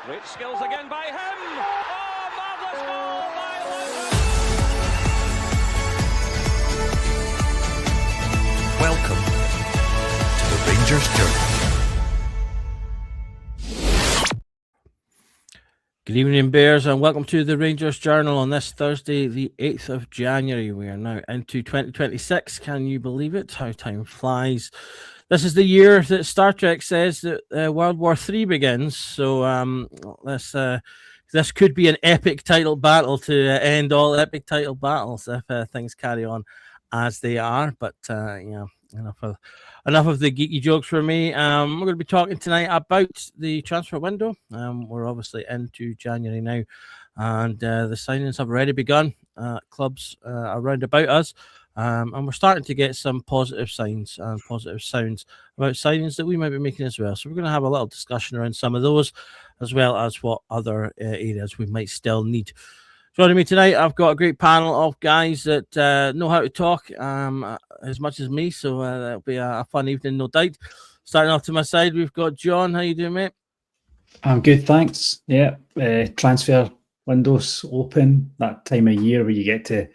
Great skills again by him. Oh, marvellous goal by Lundgren. Welcome to the Rangers Journey. Good evening, Bears, and welcome to the Rangers Journal on this Thursday, the 8th of January. We are now into 2026. Can you believe it? How time flies. This is the year that Star Trek says that World War III begins. So this could be an epic title battle to end all epic title battles if things carry on as they are. But enough of the geeky jokes for me. We're going to be talking tonight about the transfer window. We're obviously into January now, and the signings have already begun. Clubs around about us. And we're starting to get some positive signs and positive sounds about signings that we might be making as well. So we're going to have a little discussion around some of those, as well as what other areas we might still need. Joining me tonight, I've got a great panel of guys that know how to talk as much as me. So that'll be a fun evening, no doubt. Starting off to my side, we've got John. How you doing, mate? I'm good, thanks. Yeah, transfer windows open, that time of year where you get to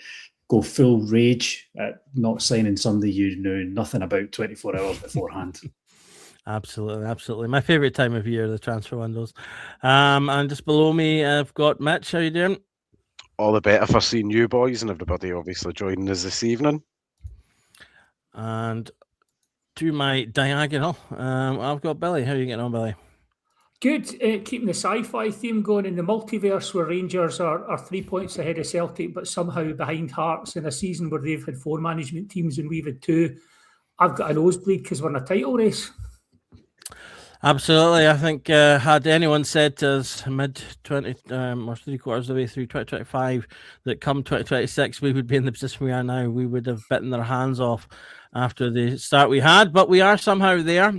go full rage at not signing somebody you knew nothing about 24 hours beforehand. Absolutely. My favourite time of year, the transfer windows. And just below me, I've got Mitch. How you doing? All the better for seeing you boys and everybody obviously joining us this evening. And to my diagonal, I've got Billy. How are you getting on, Billy? Good, keeping the sci-fi theme going in the multiverse where Rangers are 3 points ahead of Celtic, but somehow behind Hearts in a season where they've had 4 management teams and we've had 2. I've got a nosebleed because we're in a title race. Absolutely. I think had anyone said to us mid-20 or 3 quarters of the way through 2025 that come 2026 we would be in the position we are now, we would have bitten their hands off after the start we had, but we are somehow there.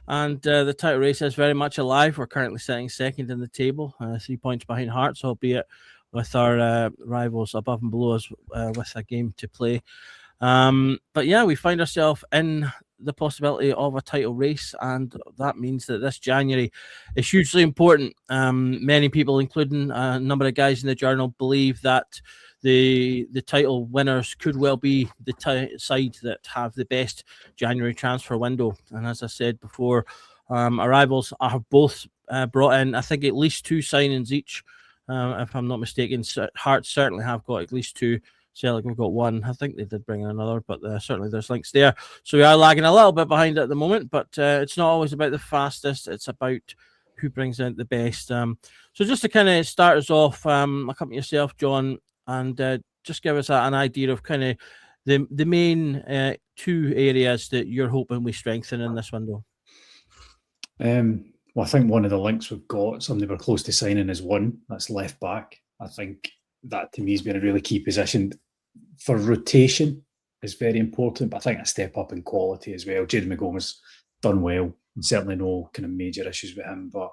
And the title race is very much alive. We're currently sitting second in the table, 3 points behind Hearts, albeit with our rivals above and below us with a game to play. But yeah, we find ourselves in the possibility of a title race, and that means that this January is hugely important. Many people, including a number of guys in the journal, believe that the title winners could well be the side that have the best January transfer window. And as I said before, our rivals have both brought in, I think, at least 2 signings each, if I'm not mistaken. Hearts certainly have got at least 2. Celtic have got 1. I think they did bring in another, but certainly there's links there. So we are lagging a little bit behind at the moment, but it's not always about the fastest. It's about who brings out the best. So just to kind of start us off, I'll come to yourself, John, and just give us an idea of kind of the main 2 areas that you're hoping we strengthen in this window. Well, I think one of the links we've got, somebody we're close to signing, is 1. That's left back. I think that to me has been a really key position. For rotation is very important, but I think a step up in quality as well. Jaden McGowan's done well, and certainly no kind of major issues with him, but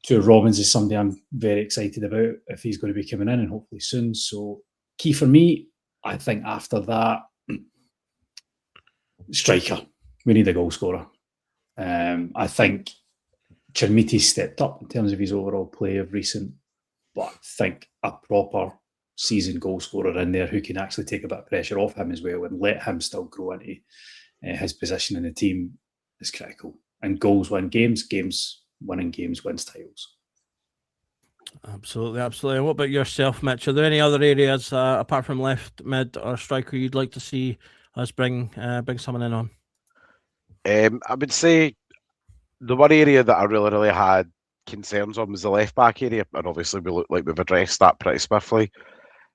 Stuart Robbins is somebody I'm very excited about if he's going to be coming in, and hopefully soon. So key for me, I think after that, striker. We need a goal scorer. I think Chermiti's stepped up in terms of his overall play of recent, but I think a proper seasoned goal scorer in there who can actually take a bit of pressure off him as well and let him still grow into his position in the team is critical. And goals win games, winning games wins titles. Absolutely. And what about yourself, Mitch? Are there any other areas apart from left, mid, or striker you'd like to see us bring someone in on? I would say the one area that I really had concerns on was the left back area, and obviously we look like we've addressed that pretty swiftly.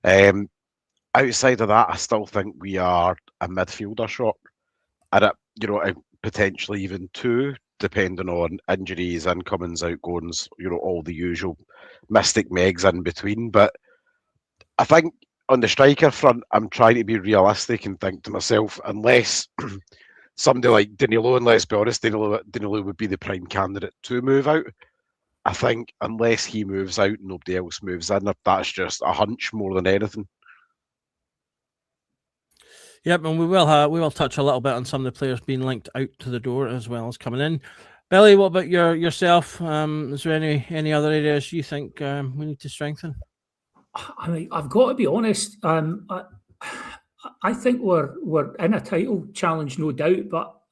Outside of that, I still think we are a midfielder short, and potentially even 2, depending on injuries, incomings, outgoings, all the usual mystic megs in between. But I think on the striker front, I'm trying to be realistic and think to myself, unless somebody like Danilo, and let's be honest, Danilo would be the prime candidate to move out. I think unless he moves out, nobody else moves in. That's just a hunch more than anything. Yep, and we will touch a little bit on some of the players being linked out to the door as well as coming in. Billy, what about yourself? Is there any other areas you think we need to strengthen? I mean, I've got to be honest. I think we're in a title challenge, no doubt.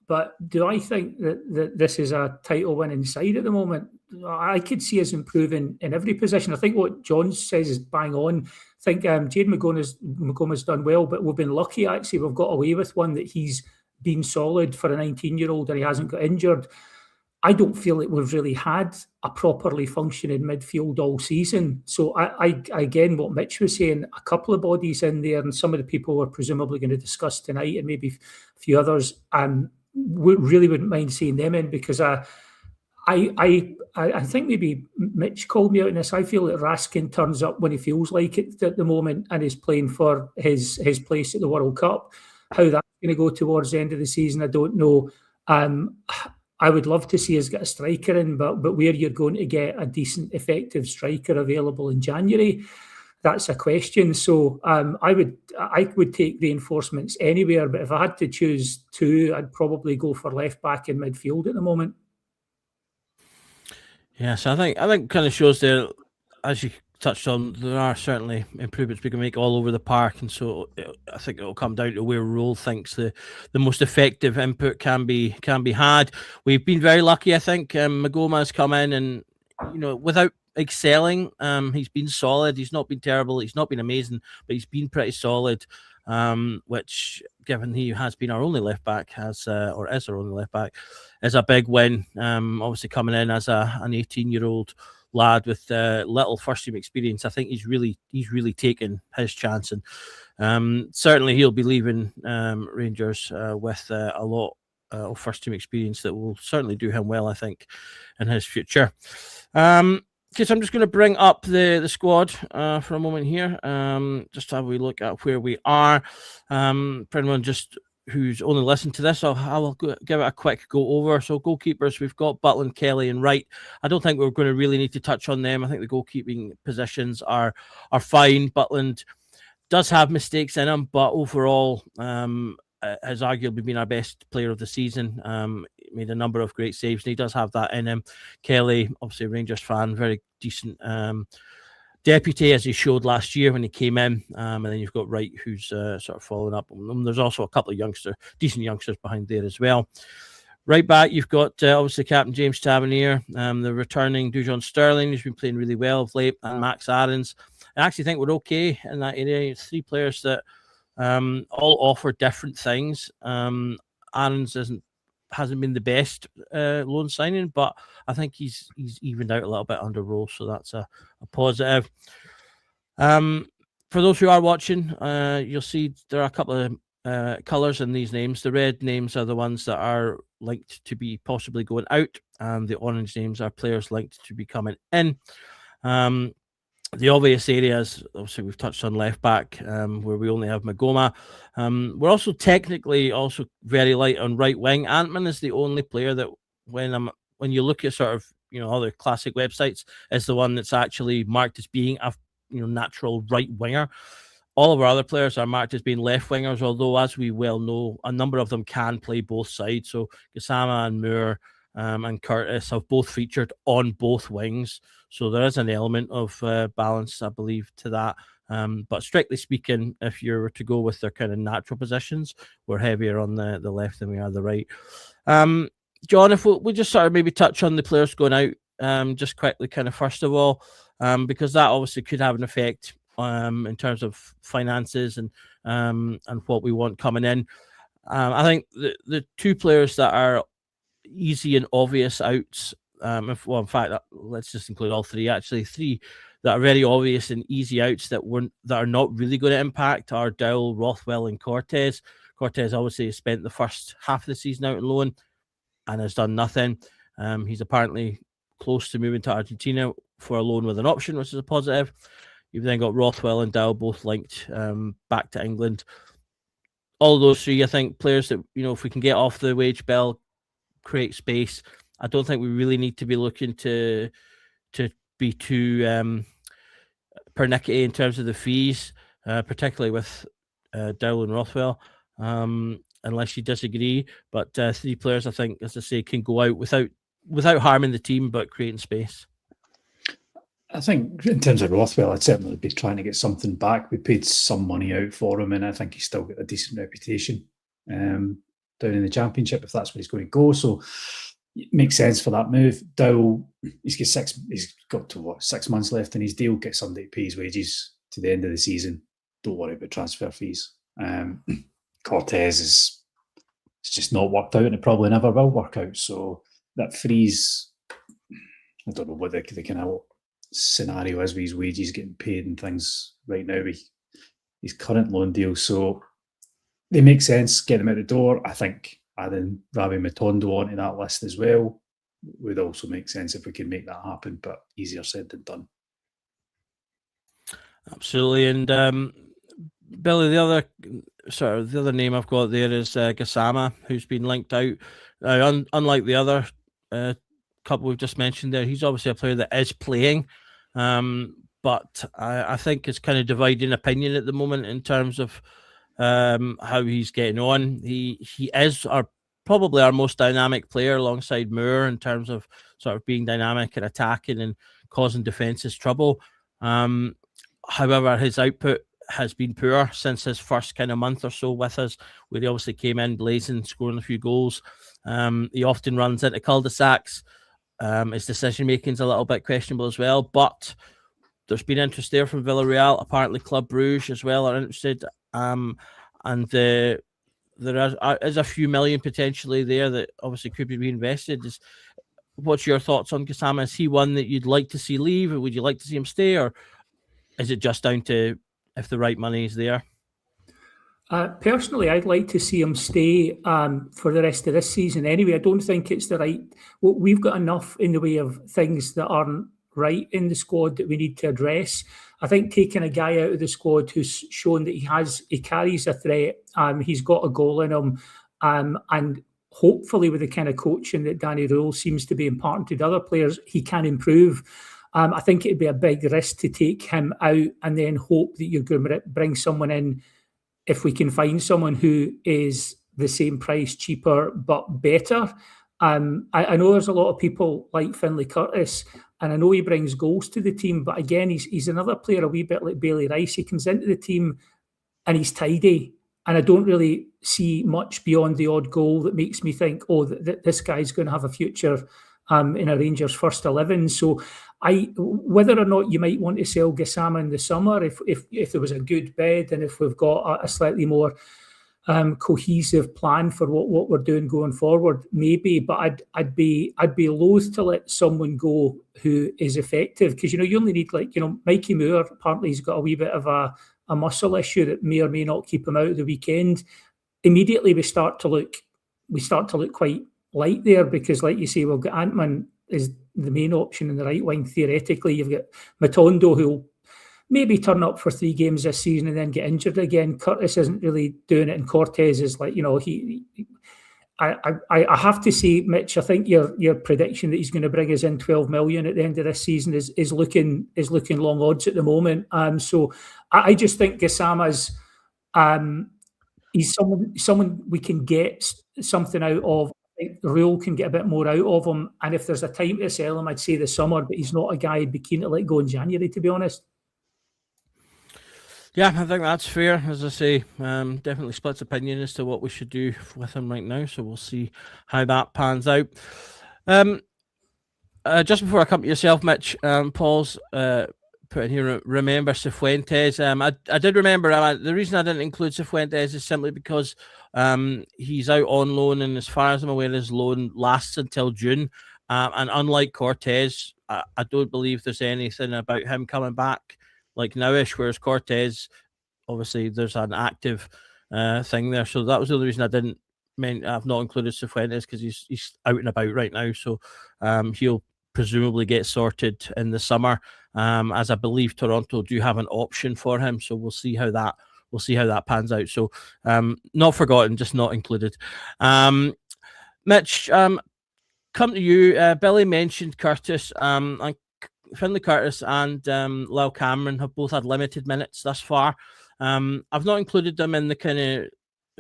But do I think that this is a title winning side at the moment? I could see us improving in every position. I think what John says is bang on. I think Jade McGoma's done well, but we've been lucky actually. We've got away with one that he's been solid for a 19-year-old and he hasn't got injured. I don't feel that we've really had a properly functioning midfield all season. So I again, what Mitch was saying, a couple of bodies in there, and some of the people we're presumably going to discuss tonight, and maybe a few others, really wouldn't mind seeing them in, because I think maybe Mitch called me out in this. I feel that Raskin turns up when he feels like it at the moment and is playing for his place at the World Cup. How that's going to go towards the end of the season, I don't know. I would love to see us get a striker in, but where you're going to get a decent, effective striker available in January, that's a question. So I would take reinforcements anywhere, but if I had to choose two, I'd probably go for left back and midfield at the moment. Yes, I think kind of shows there, as you touched on, there are certainly improvements we can make all over the park, and so I think it will come down to where Roll thinks the most effective input can be had. We've been very lucky, I think. Magoma has come in, and without excelling, he's been solid. He's not been terrible. He's not been amazing, but he's been pretty solid. Which, given he has been our only left back, is our only left back, is a big win. Obviously coming in as an 18-year-old lad with little first team experience, I think he's really taken his chance, and certainly he'll be leaving Rangers with a lot of first team experience that will certainly do him well, I think, in his future. Okay, so I'm just going to bring up the squad for a moment here, just to have a wee look at where we are. For anyone just who's only listened to this, I'll give it a quick go over. So goalkeepers, we've got Butland, Kelly and Wright. I don't think we're going to really need to touch on them. I think the goalkeeping positions are fine. Butland does have mistakes in him, but overall has arguably been our best player of the season. Made a number of great saves, and he does have that in him. Kelly, obviously a Rangers fan, very decent deputy, as he showed last year when he came in. And then you've got Wright, who's sort of following up. And there's also a couple of decent youngsters behind there as well. Right back, you've got obviously Captain James Tavernier, the returning Dujon Sterling, who's been playing really well of late, and Max Aarons. I actually think we're okay in that area. It's three players that all offer different things. Aarons hasn't been the best loan signing, but I think he's evened out a little bit under Roll, so that's a positive. For those who are watching, you'll see there are a couple of colours in these names. The red names are the ones that are linked to be possibly going out, and the orange names are players linked to be coming in. The obvious areas, obviously, we've touched on left back, where we only have Magoma. We're also technically very light on right wing. Antman is the only player that, when you look at sort of other classic websites, is the one that's actually marked as being a natural right winger. All of our other players are marked as being left wingers, although, as we well know, a number of them can play both sides. So Gassama and Moore and Curtis have both featured on both wings. So there is an element of balance, I believe, to that. But strictly speaking, if you were to go with their kind of natural positions, we're heavier on the left than we are the right. John, if we just sort of maybe touch on the players going out just quickly, kind of first of all, because that obviously could have an effect in terms of finances and what we want coming in. I think the two players that are easy and obvious outs, in fact, let's just include all three, actually. Three that are very obvious and easy outs that are not really going to impact are Dowell, Rothwell and Cortez. Cortez obviously spent the first half of the season out on loan and has done nothing. He's apparently close to moving to Argentina for a loan with an option, which is a positive. You've then got Rothwell and Dowell both linked back to England. All of those three, I think, players that, if we can get off the wage bill, create space. I don't think we really need to be looking to be too pernickety in terms of the fees, particularly with Dowell and Rothwell, unless you disagree. But three players, I think, as I say, can go out without without harming the team, but creating space. I think in terms of Rothwell, I'd certainly be trying to get something back. We paid some money out for him, and I think he's still got a decent reputation down in the Championship if that's where he's going to go. So it makes sense for that move. Dowell, he's got 6 months left in his deal. Get somebody to pay his wages to the end of the season. Don't worry about transfer fees. Cortez it's just not worked out, and it probably never will work out. So that frees, I don't know what the kind of scenario is with his wages getting paid and things right now with his current loan deal. So they make sense, get him out the door. I think adding Rabbi Matondo onto that list as well would also make sense if we can make that happen, but easier said than done. Absolutely. And Billy, the other name I've got there is Gassama, who's been linked out. Unlike the other couple we've just mentioned there, he's obviously a player that is playing, but I think it's kind of dividing opinion at the moment in terms of how he's getting on. He is probably our most dynamic player alongside Moore in terms of sort of being dynamic and attacking and causing defences trouble. However, his output has been poor since his first kind of month or so with us, where he obviously came in blazing, scoring a few goals. He often runs into cul-de-sacs. His decision-making is a little bit questionable as well, but there's been interest there from Villarreal. Apparently Club Brugge as well are interested. And there is a few million potentially there that obviously could be reinvested. What's your thoughts on Gassama? Is he one that you'd like to see leave, or would you like to see him stay, or is it just down to if the right money is there? Personally, I'd like to see him stay for the rest of this season anyway. I don't think it's the right... We've got enough in the way of things that aren't right in the squad that we need to address. I think taking a guy out of the squad who's shown that he carries a threat, he's got a goal in him, and hopefully with the kind of coaching that Danny Rule seems to be imparting to the other players, he can improve. I think it'd be a big risk to take him out and then hope that you're going to bring someone in if we can find someone who is the same price, cheaper, but better. I know there's a lot of people like Finlay Curtis, and I know he brings goals to the team, but again, he's another player a wee bit like Bailey Rice. He comes into the team and he's tidy, and I don't really see much beyond the odd goal that makes me think, this guy's going to have a future in a Rangers first 11. So whether or not you might want to sell Gassama in the summer, if there was a good bid and if we've got a slightly more cohesive plan for what we're doing going forward, maybe. But I'd be loath to let someone go who is effective, because you only need Mikey Moore. Apparently he's got a wee bit of a muscle issue that may or may not keep him out of the weekend. Immediately we start to look quite light there, because like you say, we've got Antman is the main option in the right wing. Theoretically, you've got Matondo, who'll maybe turn up for 3 games this season and then get injured again. Curtis isn't really doing it, and Cortez is like, I have to say, Mitch, I think your prediction that he's going to bring us in 12 million at the end of this season is looking long odds at the moment. So I just think Gassama's he's someone we can get something out of. I think Rule can get a bit more out of him, and if there's a time to sell him, I'd say the summer. But he's not a guy I'd be keen to let go in January, to be honest. Yeah, I think that's fair. As I say, definitely splits opinion as to what we should do with him right now. So we'll see how that pans out. Just before I come to yourself, Mitch, Paul's put in here, remember Cifuentes. I did remember. The reason I didn't include Cifuentes is simply because he's out on loan, and as far as I'm aware, his loan lasts until June. And unlike Cortez, I don't believe there's anything about him coming back like nowish, whereas Cortez, obviously, there's an active thing there. So that was the only reason I've not included Cifuentes, because he's out and about right now. So he'll presumably get sorted in the summer, as I believe Toronto do have an option for him. So we'll see how that pans out. So not forgotten, just not included. Mitch, come to you. Billy mentioned Curtis. And Finlay Curtis and Lyle Cameron have both had limited minutes thus far. I've not included them in the kind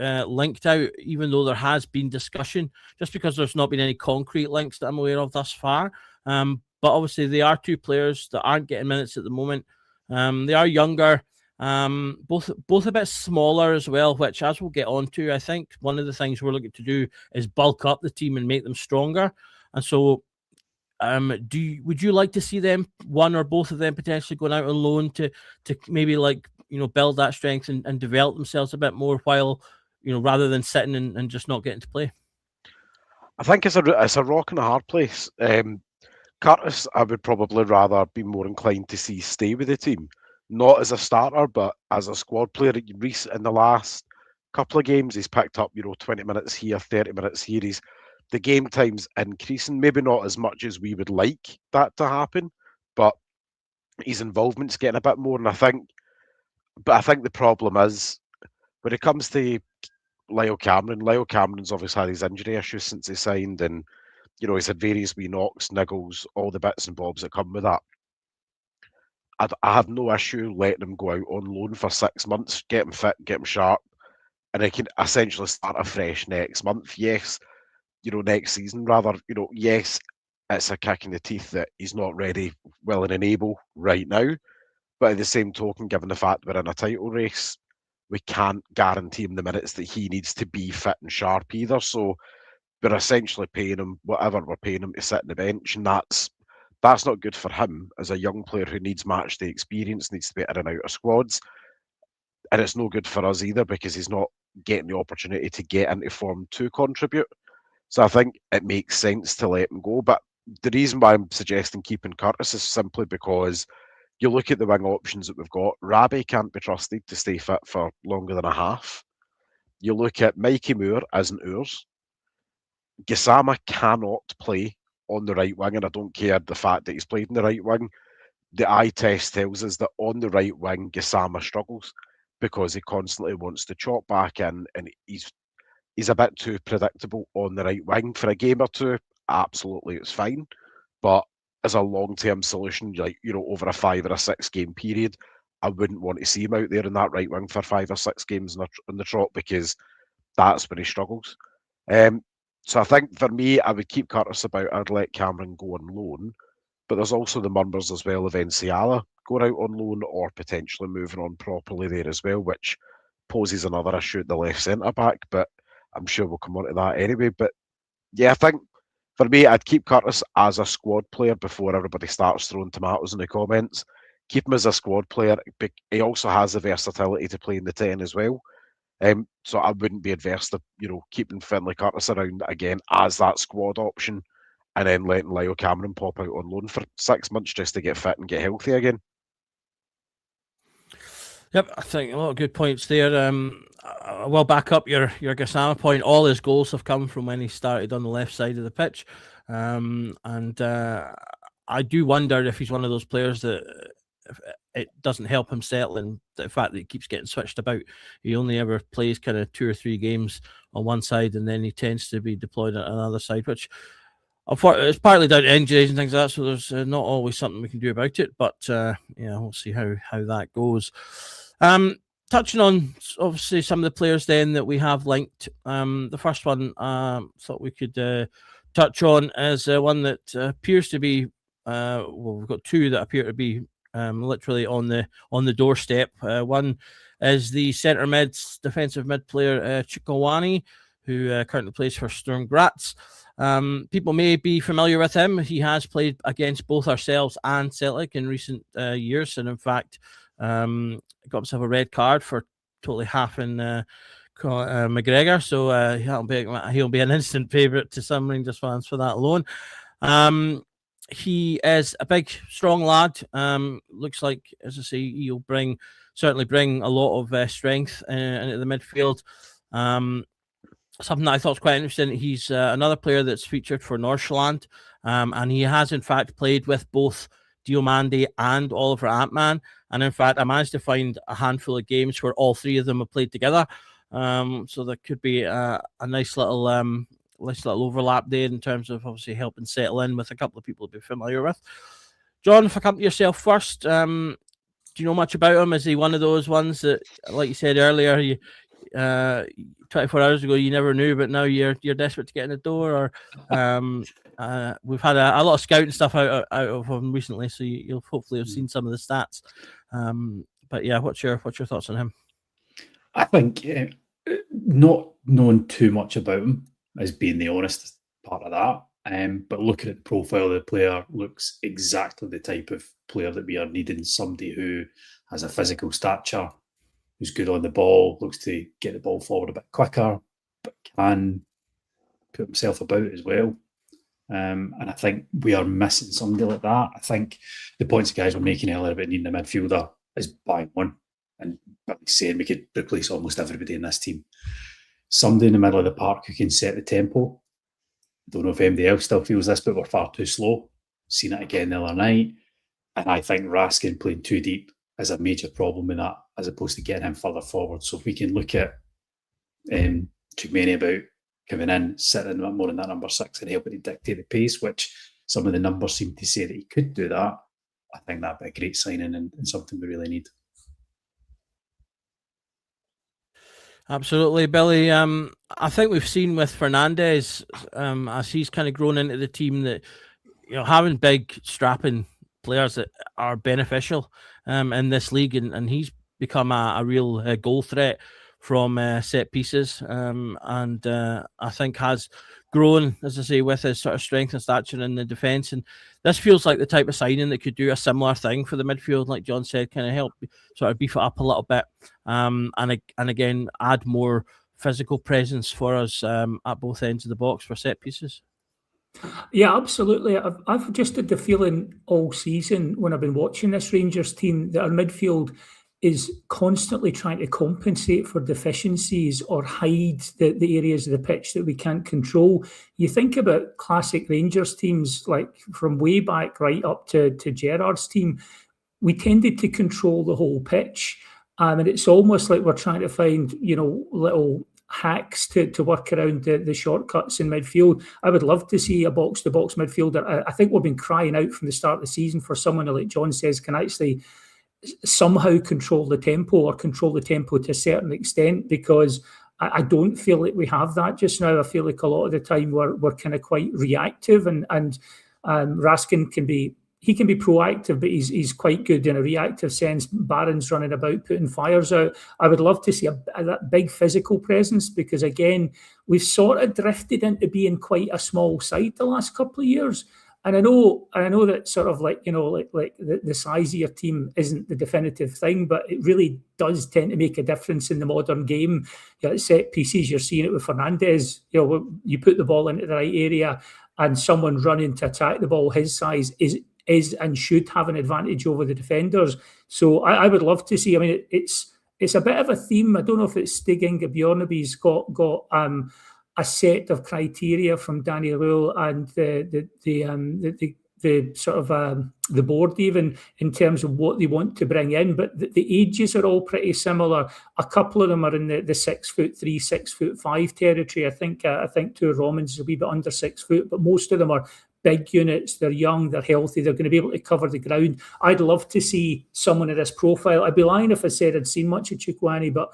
linked out, even though there has been discussion, just because there's not been any concrete links that I'm aware of thus far. But obviously, they are two players that aren't getting minutes at the moment. They are younger, both a bit smaller as well, which, as we'll get on to, I think one of the things we're looking to do is bulk up the team and make them stronger. And so, would you like to see them, one or both of them, potentially going out on loan to maybe build that strength and develop themselves a bit more, while rather than sitting and just not getting to play? I think it's a rock and a hard place. Curtis, I would probably rather be more inclined to see stay with the team, not as a starter, but as a squad player. In the last couple of games, he's picked up 20 minutes here, 30 minutes here. The game time's increasing, maybe not as much as we would like that to happen, but his involvement's getting a bit more. And I think the problem is when it comes to Lyle Cameron's obviously had his injury issues since he signed, and he's had various wee knocks, niggles, all the bits and bobs that come with that. I have no issue letting him go out on loan for 6 months, get him fit, get him sharp, and he can essentially start afresh next month. Yes, next season rather. Yes, it's a kick in the teeth that he's not ready, willing and able right now. But at the same token, given the fact we're in a title race, we can't guarantee him the minutes that he needs to be fit and sharp either. So we're essentially paying him whatever we're paying him to sit on the bench, and that's not good for him as a young player who needs match day experience, needs to be in and out of squads. And it's no good for us either, because he's not getting the opportunity to get into form to contribute. So I think it makes sense to let him go. But the reason why I'm suggesting keeping Curtis is simply because you look at the wing options that we've got. Rabi can't be trusted to stay fit for longer than a half. You look at Mikey Moore isn't ours. Gassama cannot play on the right wing, and I don't care the fact that he's played in the right wing. The eye test tells us that on the right wing, Gassama struggles because he constantly wants to chop back in, and he's a bit too predictable on the right wing. For a game or two, absolutely it's fine. But as a long-term solution, over a 5 or a 6 game period, I wouldn't want to see him out there in that right wing for 5 or 6 games in the trot, because that's when he struggles. So I think for me, I would keep Curtis about. I'd let Cameron go on loan. But there's also the murmurs as well of Enciala going out on loan or potentially moving on properly there as well, which poses another issue at the left centre-back. But I'm sure we'll come on to that anyway. But yeah, I think for me, I'd keep Curtis as a squad player before everybody starts throwing tomatoes in the comments. Keep him as a squad player. He also has the versatility to play in the 10 as well. So I wouldn't be adverse to keeping Finlay Curtis around again as that squad option, and then letting Lyle Cameron pop out on loan for 6 months just to get fit and get healthy again. Yep, I think a lot of good points there. I will back up your Gassama point. All his goals have come from when he started on the left side of the pitch. And I do wonder if he's one of those players that it doesn't help him settle in, the fact that he keeps getting switched about. He only ever plays kind of 2 or 3 games on one side, and then he tends to be deployed on another side, which it's partly down to injuries and things like that, so there's not always something we can do about it. But we'll see how that goes. Touching on obviously some of the players then that we have linked. The first one thought we could touch on is one that appears to be we've got 2 that appear to be literally on the doorstep. One is the centre defensive mid player Chikawani, who currently plays for Sturm Graz. People may be familiar with him. He has played against both ourselves and Celtic in recent years, and in fact got himself a red card for totally halving McGregor. So he'll be an instant favourite to some Rangers fans for that alone. He is a big, strong lad. Looks like, as I say, he'll certainly bring a lot of strength into the midfield. Something that I thought was quite interesting. He's another player that's featured for Nordsjælland, and he has in fact played with both Diomande and Oliver Antman. And in fact, I managed to find a handful of games where all 3 of them have played together. So there could be a nice little overlap there in terms of obviously helping settle in with a couple of people to be familiar with. John, if I come to yourself first, do you know much about him? Is he one of those ones that, like you said earlier, 24 hours ago you never knew, but now you're desperate to get in the door. Or we've had a lot of scouting stuff out of him recently, so you'll hopefully have seen some of the stats. But yeah, what's your thoughts on him? I think not knowing too much about him is being the honest part of that. But looking at the profile of the player, looks exactly the type of player that we are needing. Somebody who has a physical stature, who's good on the ball, looks to get the ball forward a bit quicker, but can put himself about as well. And I think we are missing somebody like that. I think the points the guys were making earlier about needing a midfielder is bang on. And saying we could replace almost everybody in this team. Somebody in the middle of the park who can set the tempo. I don't know if anybody else still feels this, but we're far too slow. Seen it again the other night. And I think Raskin playing too deep is a major problem in that, as opposed to getting him further forward. So if we can look at Tchouameni about coming in, sitting a bit more in that number 6 and helping to dictate the pace, which some of the numbers seem to say that he could do that, I think that'd be a great signing and something we really need. Absolutely, Billy. I think we've seen with Fernandes, as he's kind of grown into the team, that having big, strapping players that are beneficial in this league, and he's become a real goal threat from set pieces, and I think has grown, as I say, with his sort of strength and stature in the defence. And this feels like the type of signing that could do a similar thing for the midfield, like John said, kind of help sort of beef it up a little bit, and again add more physical presence for us at both ends of the box for set pieces. Yeah, absolutely. I've just had the feeling all season when I've been watching this Rangers team that our midfield is constantly trying to compensate for deficiencies or hide the areas of the pitch that we can't control. You think about classic Rangers teams, like from way back right up to Gerrard's team, we tended to control the whole pitch. And it's almost like we're trying to find, little hacks to work around the shortcuts in midfield. I would love to see a box-to-box midfielder. I think we've been crying out from the start of the season for someone who, like John says, can actually somehow control the tempo to a certain extent, because I don't feel like we have that just now. I feel like a lot of the time we're kind of quite reactive, and Raskin can be proactive, but he's quite good in a reactive sense. Barron's running about putting fires out. I would love to see that big physical presence, because again, we've sort of drifted into being quite a small side the last couple of years. And I know that sort of like the size of your team isn't the definitive thing, but it really does tend to make a difference in the modern game. Set pieces, you're seeing it with Fernandes. You put the ball into the right area, and someone running to attack the ball his size is and should have an advantage over the defenders. So I would love to see. I mean, it's a bit of a theme. I don't know if it's Stig Inge Bjornaby's got a set of criteria from Danny Rule and the sort of the board, even in terms of what they want to bring in, but the ages are all pretty similar. A couple of them are in the 6'3", 6'5" territory. I think two of Romans is a wee bit under 6 foot, but most of them are big units. They're young, they're healthy, they're going to be able to cover the ground. I'd love to see someone of this profile. I'd be lying if I said I'd seen much of Chukwueze, but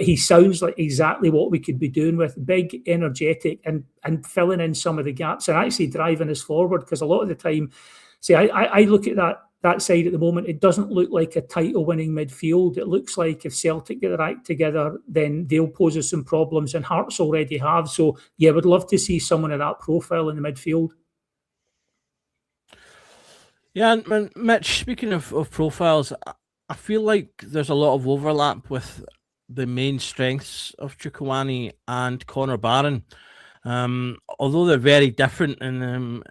he sounds like exactly what we could be doing, with big, energetic, and filling in some of the gaps and actually driving us forward. Because a lot of the time, I look at that side at the moment, it doesn't look like a title-winning midfield. It looks like if Celtic get their act together, then they'll pose us some problems, and Hearts already have. So, yeah, would love to see someone of that profile in the midfield. Yeah, and Mitch, speaking of profiles, I feel like there's a lot of overlap with the main strengths of Chukwueze and Connor Barron. Although they're very different in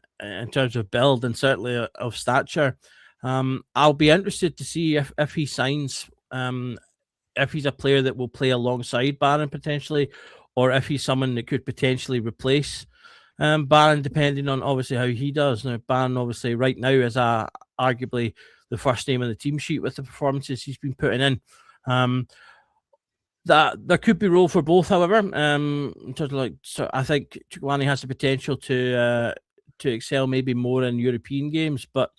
terms of build and certainly of stature, I'll be interested to see if he signs, if he's a player that will play alongside Barron potentially, or if he's someone that could potentially replace Barron, depending on obviously how he does. Now, Barron obviously right now is arguably the first name on the team sheet with the performances he's been putting in. That there could be role for both, however. In terms of I think Chukwueze has the potential to excel maybe more in European games. But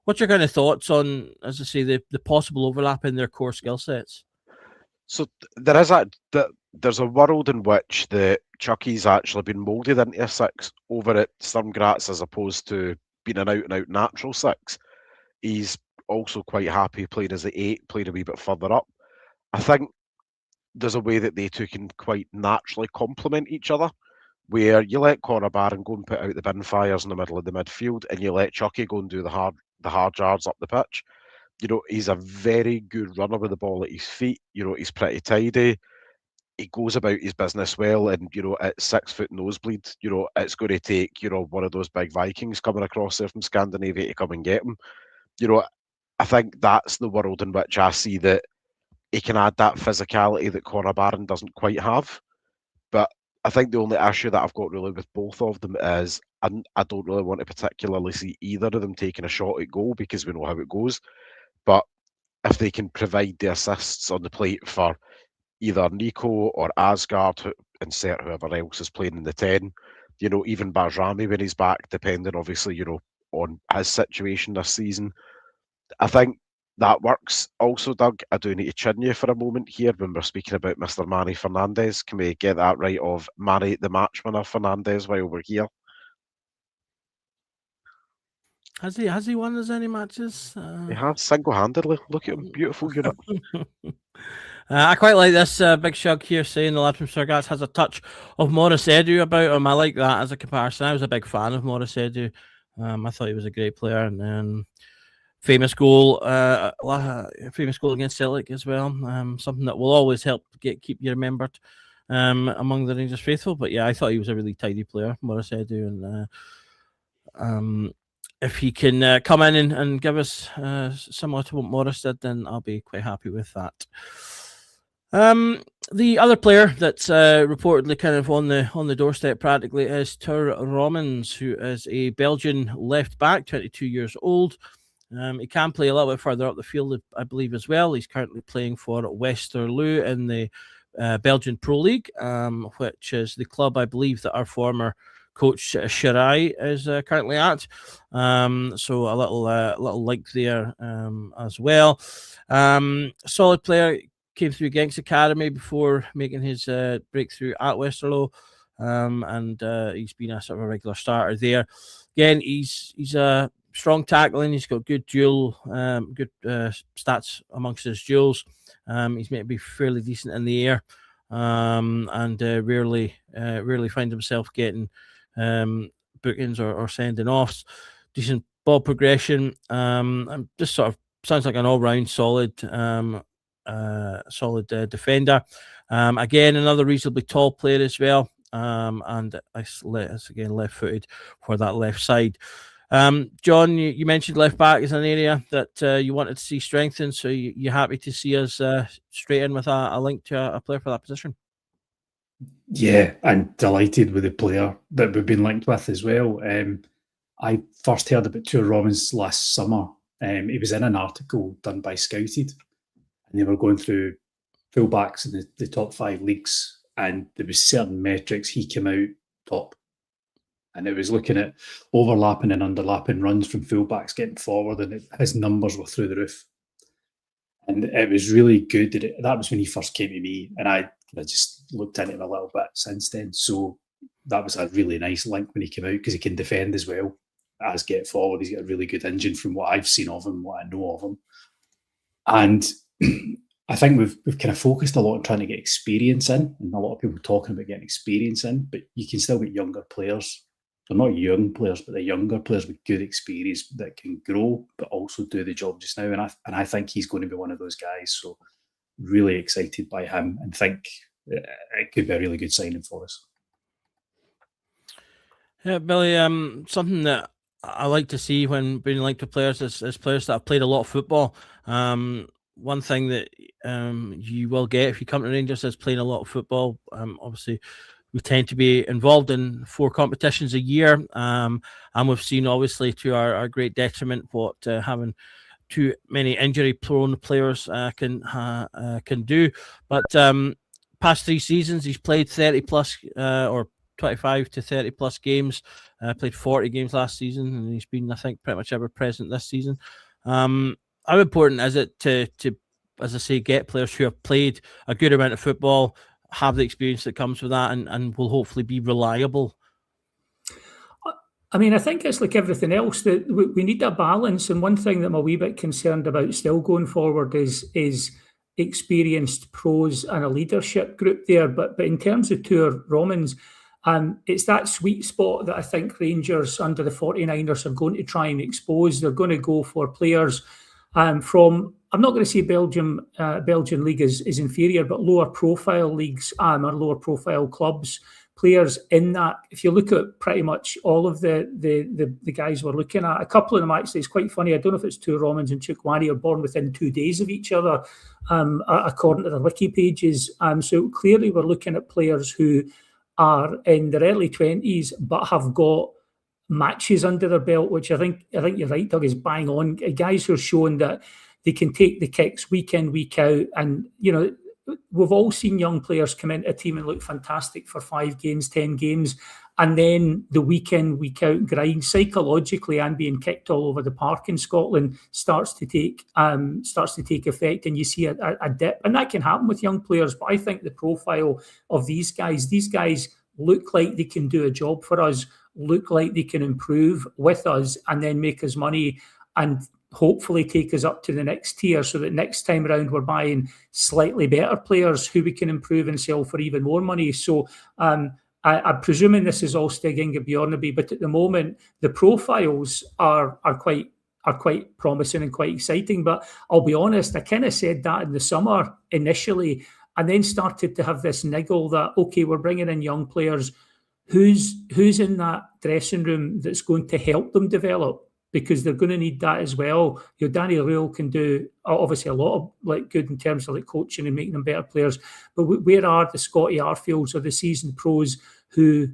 what's your kind of thoughts on, as I say, the possible overlap in their core skill sets? So there is there's a world in which the Chucky's actually been moulded into a 6 over at Sturm Graz as opposed to being an out-and-out natural 6. He's also quite happy playing as the 8, playing a wee bit further up. I think there's a way that they two can quite naturally complement each other, where you let Connor Barron go and put out the bin fires in the middle of the midfield, and you let Chucky go and do the hard yards up the pitch. He's a very good runner with the ball at his feet. He's pretty tidy. He goes about his business well, and at 6 foot nosebleed, it's going to take one of those big Vikings coming across there from Scandinavia to come and get him. I think that's the world in which I see that he can add that physicality that Connor Barron doesn't quite have. But I think the only issue that I've got really with both of them is I don't really want to particularly see either of them taking a shot at goal because we know how it goes. But if they can provide the assists on the plate for either Nico or Asgard, insert whoever else is playing in the 10, even Bajrami when he's back, depending obviously, on his situation this season, I think that works. Also, Doug, I do need to chin you for a moment here when we're speaking about Mr. Manny Fernandez. Can we get that right of Manny the match winner Fernandez while we're here? Has he won as any matches? He has single-handedly. Look at him, beautiful unit. I quite like this Big Shug here saying the lad from Sargats has a touch of Morris Edu about him. I like that as a comparison. I was a big fan of Morris Edu. I thought he was a great player, and then famous goal against Celtic as well. Something that will always help keep you remembered among the Rangers faithful. But yeah, I thought he was a really tidy player, Morris Edu, and if he can come in and give us similar to what Morris did, then I'll be quite happy with that. The other player that's reportedly kind of on the doorstep practically is Tur Romans, who is a Belgian left back, 22 years old. He can play a little bit further up the field, I believe, as well. He's currently playing for Westerlo in the Belgian Pro League, which is the club, I believe, that our former coach Shirai is currently at. So a little link there as well. Solid player, came through Genks Academy before making his breakthrough at Westerlo, and he's been a sort of a regular starter there. Again, he's a strong tackling. He's got good stats amongst his duels. He's meant to be fairly decent in the air, and rarely find himself getting bookings or sending offs. Decent ball progression. And just sort of sounds like an all-round solid defender. Again, another reasonably tall player as well. And it's again left-footed for that left side. John, you mentioned left back is an area that you wanted to see strengthened, so you're happy to see us straight in with a link to a player for that position? Yeah, and delighted with the player that we've been linked with as well. I first heard about Tur Romans last summer. He was in an article done by Scouted, and they were going through fullbacks in the top 5 leagues, and there was certain metrics he came out top. And it was looking at overlapping and underlapping runs from fullbacks getting forward, and his numbers were through the roof. And it was really good. That was when he first came to me, and I just looked into him a little bit since then. So that was a really nice link when he came out, because he can defend as well as get forward. He's got a really good engine from what I've seen of him, what I know of him. And I think we've kind of focused a lot on trying to get experience in, and a lot of people talking about getting experience in, but you can still get younger players. They're not young players, but they're younger players with good experience that can grow, but also do the job just now. And I think he's going to be one of those guys. So really excited by him, and think it could be a really good signing for us. Yeah, Billy, something that I like to see when being linked to players is players that have played a lot of football. One thing that you will get if you come to Rangers is playing a lot of football. Obviously, we tend to be involved in 4 competitions a year, and we've seen, obviously, to our great detriment, what having too many injury-prone players can do. But past 3 seasons, he's played 30 plus or 25 to 30 plus games. Played 40 games last season, and he's been, I think, pretty much ever present this season. How important is it to as I say, get players who have played a good amount of football, have the experience that comes with that, and will hopefully be reliable. I mean, I think it's like everything else that we need a balance. And one thing that I'm a wee bit concerned about still going forward is experienced pros and a leadership group there. But in terms of Tuur Romans, it's that sweet spot that I think Rangers under the 49ers are going to try and expose. They're going to go for players from, I'm not going to say Belgian league is inferior, but lower profile leagues or lower profile clubs. Players in that, if you look at pretty much all of the guys we're looking at, a couple of them actually, it's quite funny. I don't know if it's Tuur Romans and Chukwueze are born within 2 days of each other, according to the wiki pages. So clearly we're looking at players who are in their early 20s but have got matches under their belt, which I think you're right, Doug, is bang on. Guys who are showing that they can take the kicks week in, week out, and we've all seen young players come into a team and look fantastic for 5 games, 10 games, and then the week in, week out grind psychologically and being kicked all over the park in Scotland starts to take effect, and you see a dip, and that can happen with young players. But I think the profile of these guys look like they can do a job for us, look like they can improve with us, and then make us money and hopefully take us up to the next tier, so that next time around we're buying slightly better players who we can improve and sell for even more money. So I'm presuming this is all Stig Inge Bjornaby, but at the moment the profiles are quite promising and quite exciting. But I'll be honest, I kind of said that in the summer initially, and then started to have this niggle that, okay, we're bringing in young players. Who's in that dressing room that's going to help them develop? Because they're going to need that as well. Danny Röhl can do obviously a lot of good in terms of coaching and making them better players. But where are the Scotty Arfields or the seasoned pros who,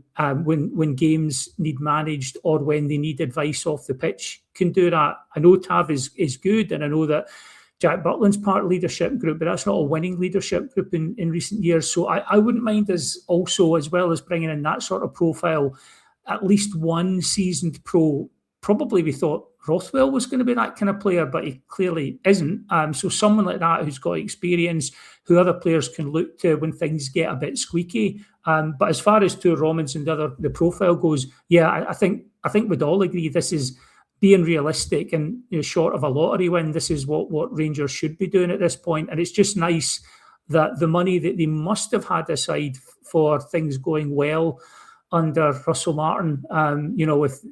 when games need managed or when they need advice off the pitch, can do that? I know Tav is good, and I know that Jack Butland's part of leadership group, but that's not a winning leadership group in recent years. So I wouldn't mind us also, as well as bringing in that sort of profile, at least one seasoned pro. Probably we thought Rothwell was going to be that kind of player, but he clearly isn't. So someone like that who's got experience, who other players can look to when things get a bit squeaky. But as far as Tuur Romans and the profile goes, yeah, I think we'd all agree this is being realistic, and short of a lottery win, this is what Rangers should be doing at this point. And it's just nice that the money that they must have had aside for things going well under Russell Martin,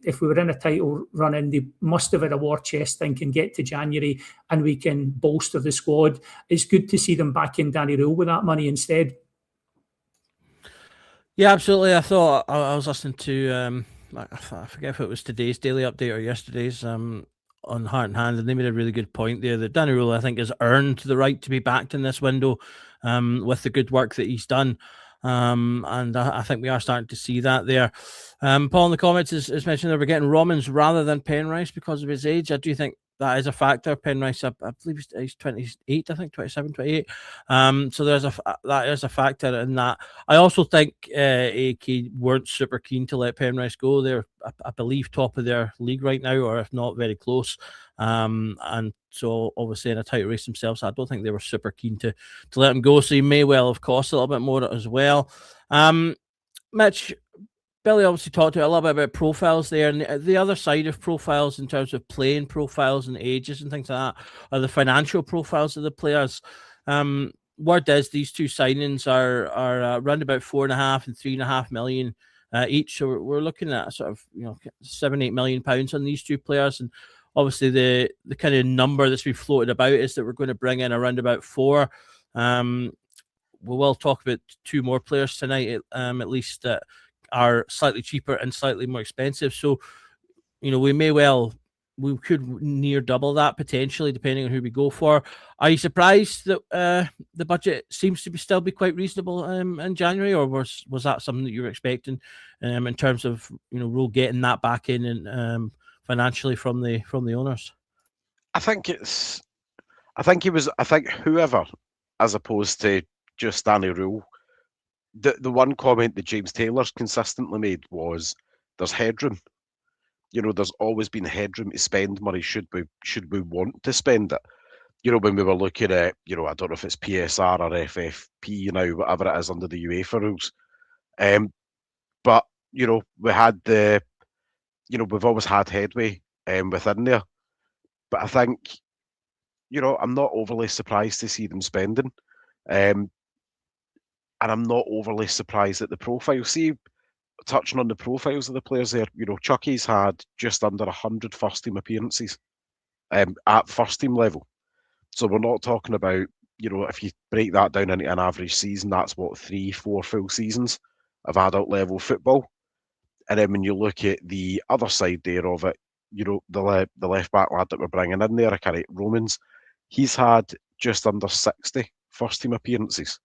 if we were in a title run-in, they must have had a war chest thinking, get to January and we can bolster the squad. It's good to see them back in Danny Röhl with that money instead. Yeah, absolutely. I thought I was listening to, I forget if it was today's Daily Update or yesterday's on Heart and Hand, and they made a really good point there that Danny Röhl, I think, has earned the right to be backed in this window with the good work that he's done. And I think we are starting to see that there. Paul in the comments has mentioned that we're getting Romans rather than Penrice because of his age. I do think that is a factor. Penrice, I believe he's 28, I think 27, 28. So that is a factor in that. I also think AK weren't super keen to let Penrice go. They're, I believe, top of their league right now, or if not, very close. And so obviously in a tight race themselves, I don't think they were super keen to let him go. So he may well have cost a little bit more as well. Mitch, Billy obviously talked a little bit about profiles there, and the other side of profiles in terms of playing profiles and ages and things like that are the financial profiles of the players. Word is these two signings are around about 4.5 and 3.5 million each. So we're looking at sort of £7-8 million on these two players, and obviously the kind of number that's been floated about is that we're going to bring in around about 4. We will talk about 2 more players tonight, at least that are slightly cheaper and slightly more expensive. So, we could near double that potentially, depending on who we go for. Are you surprised that the budget seems to still be quite reasonable in January, or was that something that you were expecting in terms of Röhl getting that back in and financially from the owners? I think whoever, as opposed to just Danny Röhl. The one comment that James Taylor's consistently made was there's headroom. There's always been headroom to spend money should we want to spend it. when we were looking at, I don't know if it's PSR or FFP now, whatever it is under the UEFA rules. But, we had we've always had headway within there. But I think, I'm not overly surprised to see them spending. And I'm not overly surprised at the profile. See, touching on the profiles of the players there, Chucky's had just under 100 first-team appearances at first-team level. So we're not talking about, if you break that down into an average season, that's what, 3-4 full seasons of adult level football. And then when you look at the other side there of it, the left back lad that we're bringing in there, Romans, he's had just under 60 first team appearances.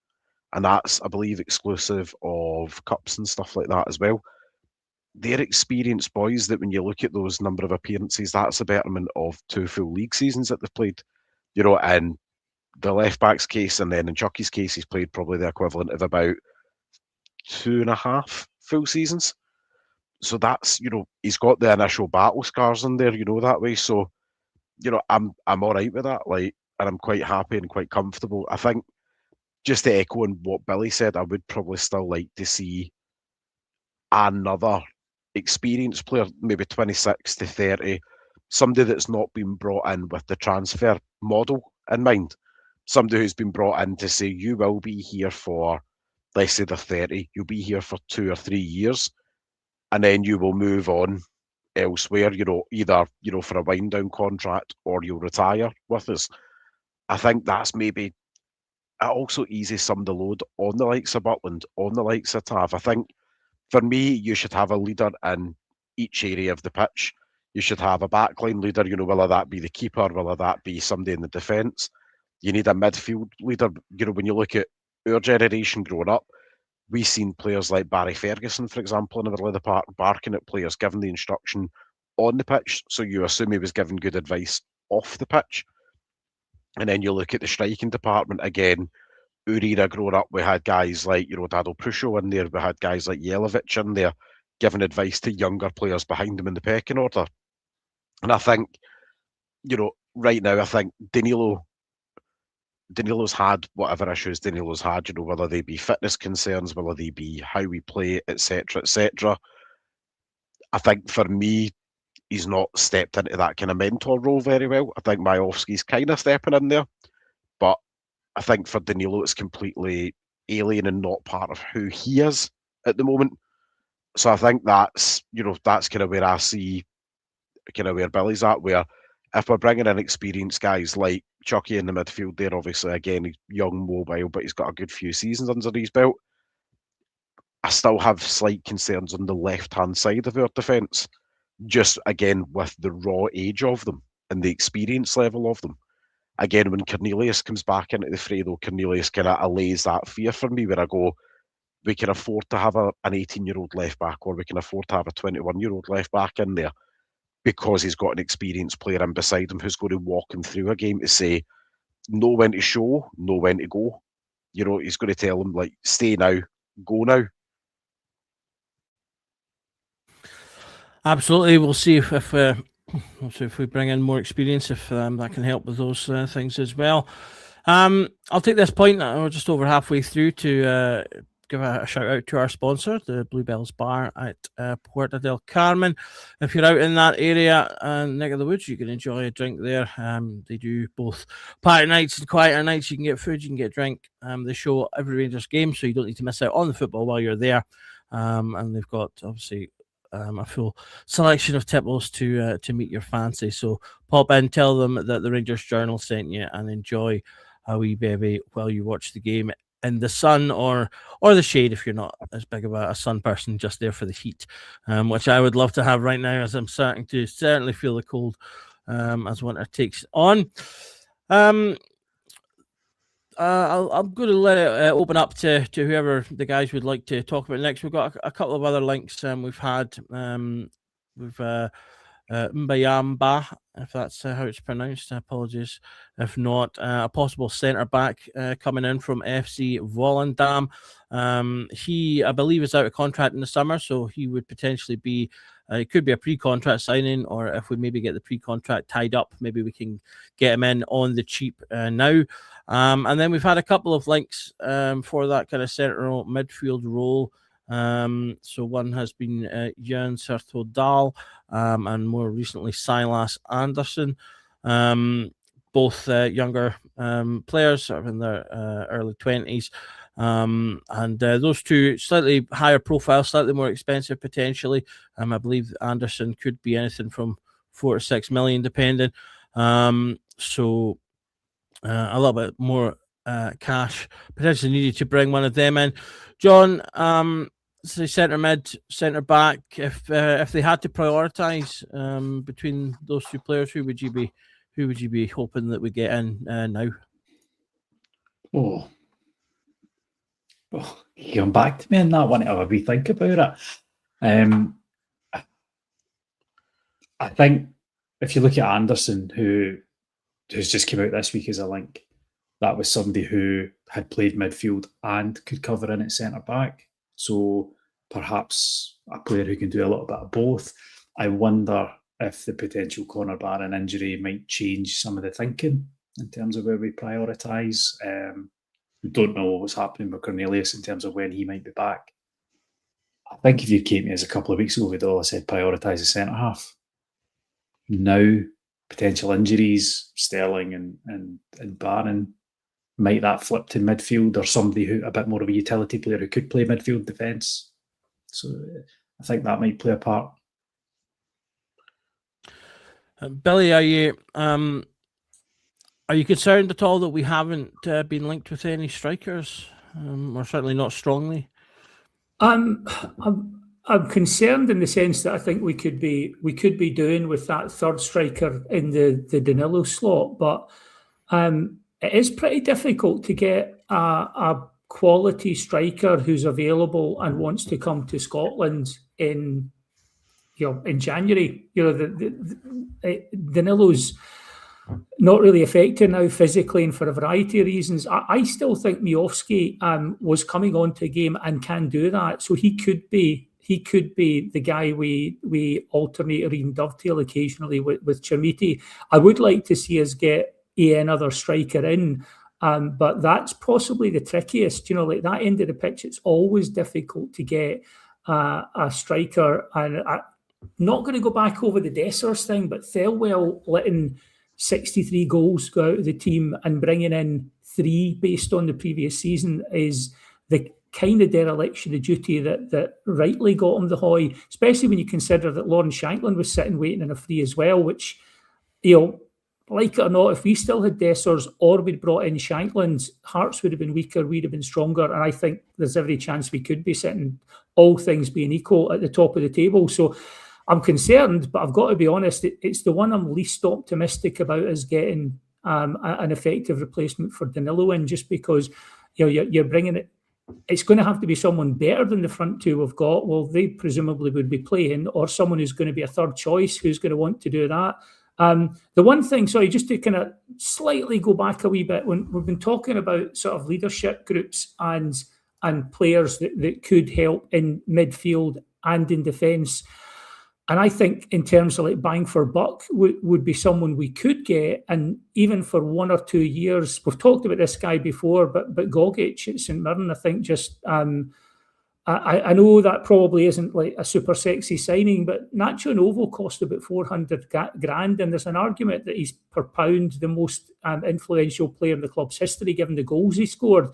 And that's, I believe, exclusive of cups and stuff like that as well. They're experienced boys that when you look at those number of appearances, that's a betterment of 2 full league seasons that they've played. And the left back's case, and then in Chucky's case, he's played probably the equivalent of about 2.5 full seasons. So that's, he's got the initial battle scars in there, that way. So, I'm all right with that, and I'm quite happy and quite comfortable. I think, just to echo on what Billy said, I would probably still like to see another experienced player, maybe 26 to 30, somebody that's not been brought in with the transfer model in mind. Somebody who's been brought in to say, you will be here for, let's say they're 30, you'll be here for 2 or 3 years, and then you will move on elsewhere, either, for a wind down contract or you'll retire with us. I think that's maybe, it also eases some of the load on the likes of Butland, on the likes of Tav. I think, for me, you should have a leader in each area of the pitch. You should have a backline leader, whether that be the keeper, whether that be somebody in the defence. You need a midfield leader. When you look at our generation growing up, we've seen players like Barry Ferguson, for example, in the middle of the park, barking at players, giving the instruction on the pitch. So you assume he was giving good advice off the pitch. And then you look at the striking department again. Our era growing up, we had guys like, Dado Prusho in there. We had guys like Jelavic in there giving advice to younger players behind him in the pecking order. And I think, right now, I think Danilo's had whatever issues Danilo's had, whether they be fitness concerns, whether they be how we play, etc., etc. I think for me, he's not stepped into that kind of mentor role very well. I think Majowski's kind of stepping in there, but I think for Danilo, it's completely alien and not part of who he is at the moment. So I think that's, that's kind of where I see kind of where Billy's at, where if we're bringing in experienced guys like Chucky in the midfield there, obviously, again, he's young, mobile, but he's got a good few seasons under his belt. I still have slight concerns on the left-hand side of our defence, just, again, with the raw age of them and the experience level of them. Again, when Cornelius comes back into the fray, though, Cornelius kind of allays that fear for me, where I go, we can afford to have an 18-year-old left back, or we can afford to have a 21-year-old left back in there, because he's got an experienced player in beside him who's going to walk him through a game to say, know when to show, know when to go. He's going to tell him, stay now, go now. Absolutely. We'll see if we bring in more experience, if that can help with those things as well. I'll take this point. We're just over halfway through to give a shout out to our sponsor, the Bluebells Bar at Puerta del Carmen. If you're out in that area and neck of the woods, you can enjoy a drink there. They do both party nights and quieter nights. You can get food, you can get drink. They show every Rangers game, so you don't need to miss out on the football while you're there. And they've got, obviously, a full selection of tipples to meet your fancy. So pop in, tell them that the Rangers Journal sent you, and enjoy a wee baby while you watch the game in the sun or the shade if you're not as big of a sun person, just there for the heat, which I would love to have right now, as I'm starting to certainly feel the cold as winter takes on. I'm going to let it open up to whoever the guys would like to talk about next. We've got a couple of other links we've had. We've Mbayamba, if that's how it's pronounced. Apologies if not. A possible centre-back coming in from FC Volendam. He, I believe, is out of contract in the summer, so he would potentially be, it could be a pre-contract signing, or if we maybe get the pre-contract tied up, maybe we can get him in on the cheap now. And then we've had a couple of links for that kind of central midfield role. So one has been Jan Sertodal and more recently Silas Anderson. Both younger players, sort of in their early 20s. And those two slightly higher profile, slightly more expensive potentially. I believe Anderson could be anything from 4 to 6 million, depending. So a little bit more cash potentially needed to bring one of them in. John, say centre mid, centre back. If they had to prioritise between those two players, who would you be hoping that we get in now? You come back to me on that one. Have a wee think about it. I think if you look at Anderson, who's just come out this week as a link, that was somebody who had played midfield and could cover in at centre back. So perhaps a player who can do a little bit of both. I wonder if the potential Conor Barron injury might change some of the thinking in terms of where we prioritise. We don't know what's happening with Cornelius in terms of when he might be back. I think if you came to us a couple of weeks ago, we'd all said prioritise the centre half. Now, potential injuries, Sterling and Barron, might that flip to midfield or somebody who a bit more of a utility player who could play midfield defence? So I think that might play a part. Billy, are you concerned at all that we haven't been linked with any strikers, or certainly not strongly? I'm concerned in the sense that I think we could be doing with that third striker in the Danilo slot, but it is pretty difficult to get a quality striker who's available and wants to come to Scotland in January. Danilo's not really affected now physically and for a variety of reasons. I still think Miovski was coming onto a game and can do that, so he could be the guy we alternate or even dovetail occasionally with Chermiti. I would like to see us get another striker in, but that's possibly the trickiest. Like that end of the pitch, it's always difficult to get a striker. And I'm not going to go back over the Dessers thing, but Thelwell letting 63 goals go out of the team and bringing in 3 based on the previous season is the kind of dereliction of duty that rightly got him the hoy, especially when you consider that Lawrence Shankland was sitting waiting in a free as well, which, like it or not, if we still had Dessers or we'd brought in Shankland, Hearts would have been weaker, we'd have been stronger, and I think there's every chance we could be sitting, all things being equal, at the top of the table. So I'm concerned, but I've got to be honest, it's the one I'm least optimistic about us getting an effective replacement for Danilo in, just because you're bringing it. It's going to have to be someone better than the front two we've got. Well, they presumably would be playing, or someone who's going to be a third choice who's going to want to do that. The one thing, sorry, just to kind of slightly go back a wee bit, when we've been talking about sort of leadership groups and players that could help in midfield and in defence. And I think in terms of like bang for buck would be someone we could get, and even for 1 or 2 years. We've talked about this guy before, but Gogic at St Mirren, I think just I know that probably isn't like a super sexy signing, but Nacho Novo cost about 400 grand, and there's an argument that he's per pound the most influential player in the club's history, given the goals he scored.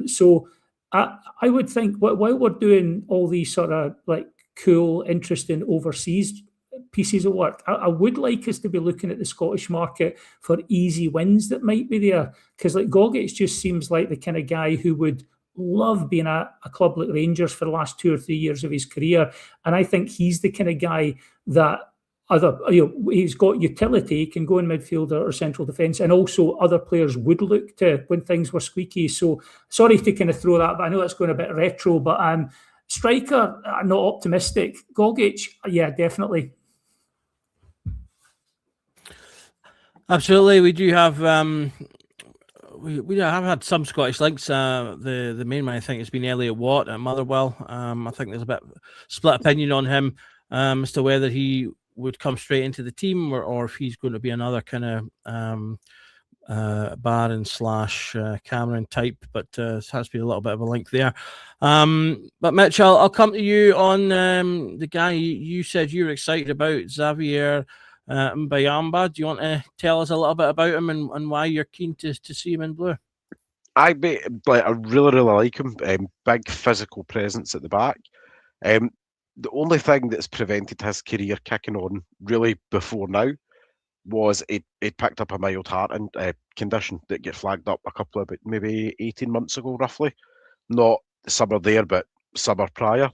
So I would think while we're doing all these sort of like cool, interesting overseas pieces of work, I would like us to be looking at the Scottish market for easy wins that might be there, because like Gogic just seems like the kind of guy who would love being a club like Rangers for the last 2 or 3 years of his career, and I think he's the kind of guy that he's got utility, he can go in midfield or central defence, and also other players would look to when things were squeaky. So sorry to kind of throw that, but I know that's going a bit retro, but striker, not optimistic. Gogic, yeah, definitely. Absolutely, we do have we have had some Scottish links. The main one I think has been Elliot Watt at Motherwell. I think there's a bit split opinion on him as to whether he would come straight into the team or if he's going to be another kind of Barron / Cameron type, but there has been a little bit of a link there. But Mitch, I'll come to you on the guy you said you were excited about, Xavier Mbayamba. Do you want to tell us a little bit about him and why you're keen to see him in blue? I really like him. Big physical presence at the back. The only thing that's prevented his career kicking on really before now was he'd picked up a mild heart condition that get flagged up a couple of maybe 18 months ago, roughly. Not summer there, but summer prior.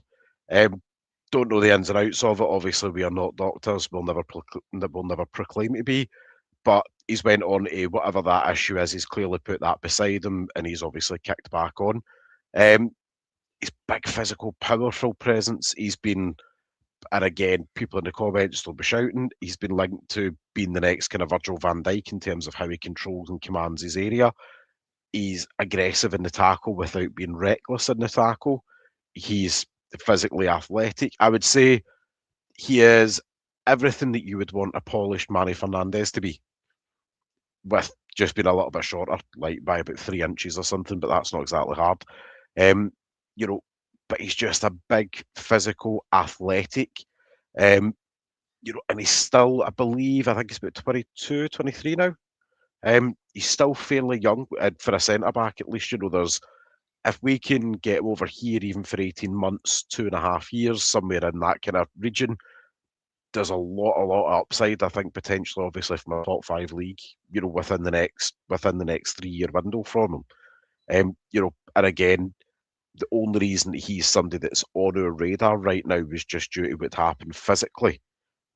Don't know the ins and outs of it. Obviously, we are not doctors. We'll never proclaim to be. But he's went on to whatever that issue is. He's clearly put that beside him, and he's obviously kicked back on. His big physical, powerful presence. He's been, and again, people in the comments will be shouting, he's been linked to being the next kind of Virgil van Dijk in terms of how he controls and commands his area. He's aggressive in the tackle without being reckless in the tackle. He's physically athletic. I would say he is everything that you would want a polished Manny Fernandez to be, with just being a little bit shorter, like by about 3 inches or something, but that's not exactly hard. But he's just a big, physical, athletic, and he's still, I think he's about 22, 23 now. He's still fairly young for a centre-back, at least, if we can get over here even for 18 months, 2.5 years, somewhere in that kind of region, there's a lot of upside, I think, potentially, obviously, from a top 5 league, within the next 3-year window from him. And again, the only reason that he's somebody that's on our radar right now was just due to what happened physically.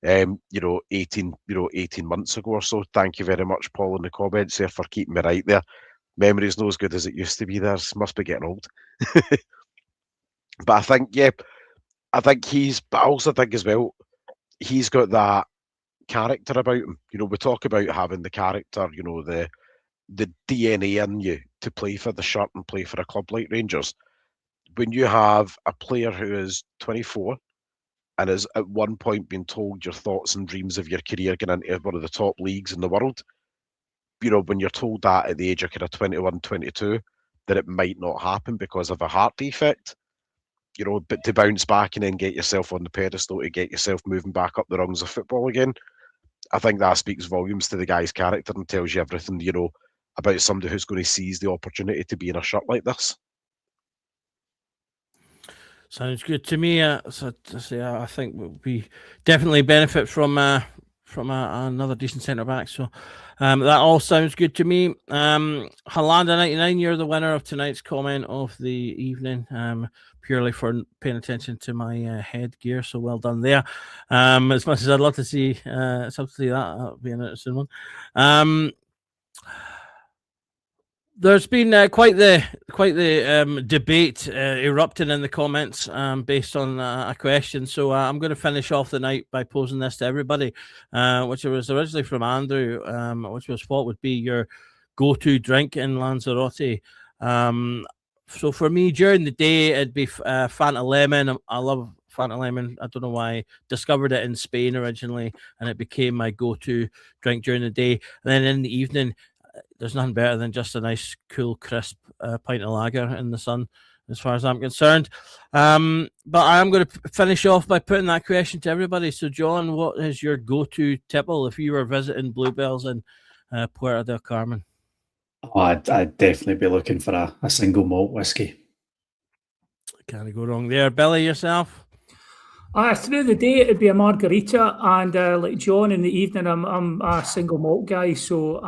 18 months ago or so. Thank you very much, Paul, in the comments there for keeping me right there. Memory's not as good as it used to be there. Must be getting old. But I think, but I also think as well, he's got that character about him. We talk about having the character, the DNA in you to play for the shirt and play for a club like Rangers. When you have a player who is 24 and has at one point been told your thoughts and dreams of your career going into one of the top leagues in the world, when you're told that at the age of kind of 21, 22, that it might not happen because of a heart defect, but to bounce back and then get yourself on the pedestal, to get yourself moving back up the rungs of football again, I think that speaks volumes to the guy's character and tells you everything, about somebody who's going to seize the opportunity to be in a shirt like this. Sounds good to me. So I think we definitely benefit from another decent centre back. So that all sounds good to me. Halanda99, you're the winner of tonight's comment of the evening. Purely for paying attention to my headgear. So well done there. As much as I'd love to see that'll be an interesting one. There's been quite the debate erupting in the comments based on a question. So I'm going to finish off the night by posing this to everybody, which was originally from Andrew, which was what would be your go-to drink in Lanzarote. So for me, during the day, it'd be Fanta Lemon. I love Fanta Lemon. I don't know why. I discovered it in Spain originally, and it became my go-to drink during the day. And then in the evening, there's nothing better than just a nice, cool, crisp pint of lager in the sun, as far as I'm concerned. But I am going to finish off by putting that question to everybody. So, John, what is your go-to tipple if you were visiting Bluebells in Puerto del Carmen? Oh, I'd definitely be looking for a single malt whiskey. Can't go wrong there. Billy, yourself? Through the day, it'd be a margarita, and like John, in the evening, I'm a single malt guy. So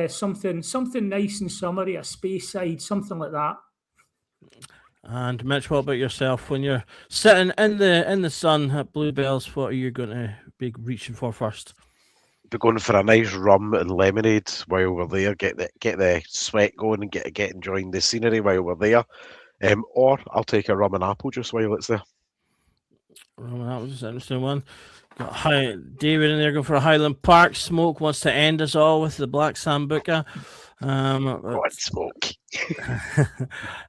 something nice and summery, a space side, something like that. And Mitch, what about yourself? When you're sitting in the sun at Bluebells, what are you going to be reaching for first? Be going for a nice rum and lemonade while we're there. Get the sweat going and get enjoying the scenery while we're there. Or I'll take a rum and apple juice while it's there. That was an interesting one. Got David in there going for a Highland Park. Smoke wants to end us all with the Black Sambuca. God, Smoke.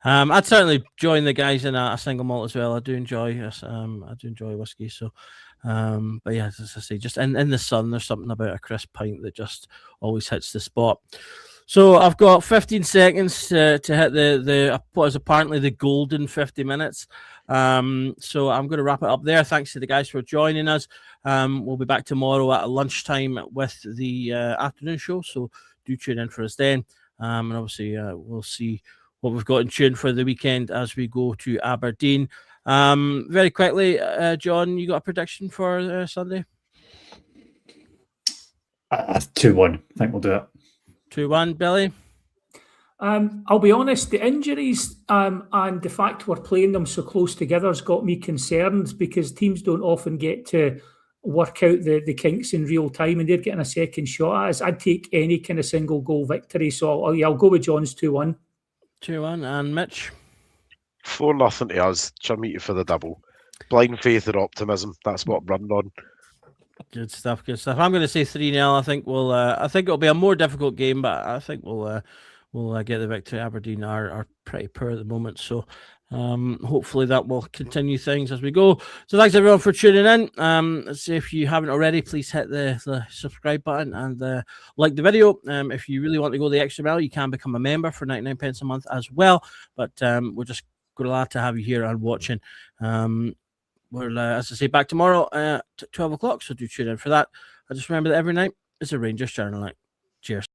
I'd certainly join the guys in a single malt as well. I do enjoy whiskey. So, but yeah, as I say, just in the sun, there's something about a crisp pint that just always hits the spot. So I've got 15 seconds to hit the what is apparently the golden 50 minutes. So I'm going to wrap it up there. Thanks to the guys for joining us. We'll be back tomorrow at lunchtime with the afternoon show. So do tune in for us then. And obviously we'll see what we've got in tune for the weekend as we go to Aberdeen. Very quickly, John, you got a prediction for Sunday? 2-1. I think we'll do it. 2-1, Billy? I'll be honest, the injuries and the fact we're playing them so close together has got me concerned, because teams don't often get to work out the kinks in real time, and they're getting a second shot at us. I'd take any kind of single goal victory, so I'll go with John's 2-1. 2-1, and Mitch? 4-0 to us. Charmiti for the double. Blind faith and optimism. That's what I'm running on. Good stuff. I'm going to say 3-0. I think I think it'll be a more difficult game, but I think we'll get the victory. Aberdeen are pretty poor at the moment, so hopefully that will continue things as we go. So thanks everyone for tuning in. So if you haven't already, please hit the subscribe button and like the video. If you really want to go the extra mile, you can become a member for 99 pence a month as well. But we're just glad to have you here and watching. We're, as I say, back tomorrow at 12 o'clock, so do tune in for that. I just remember that every night is a Rangers Journal night. Cheers.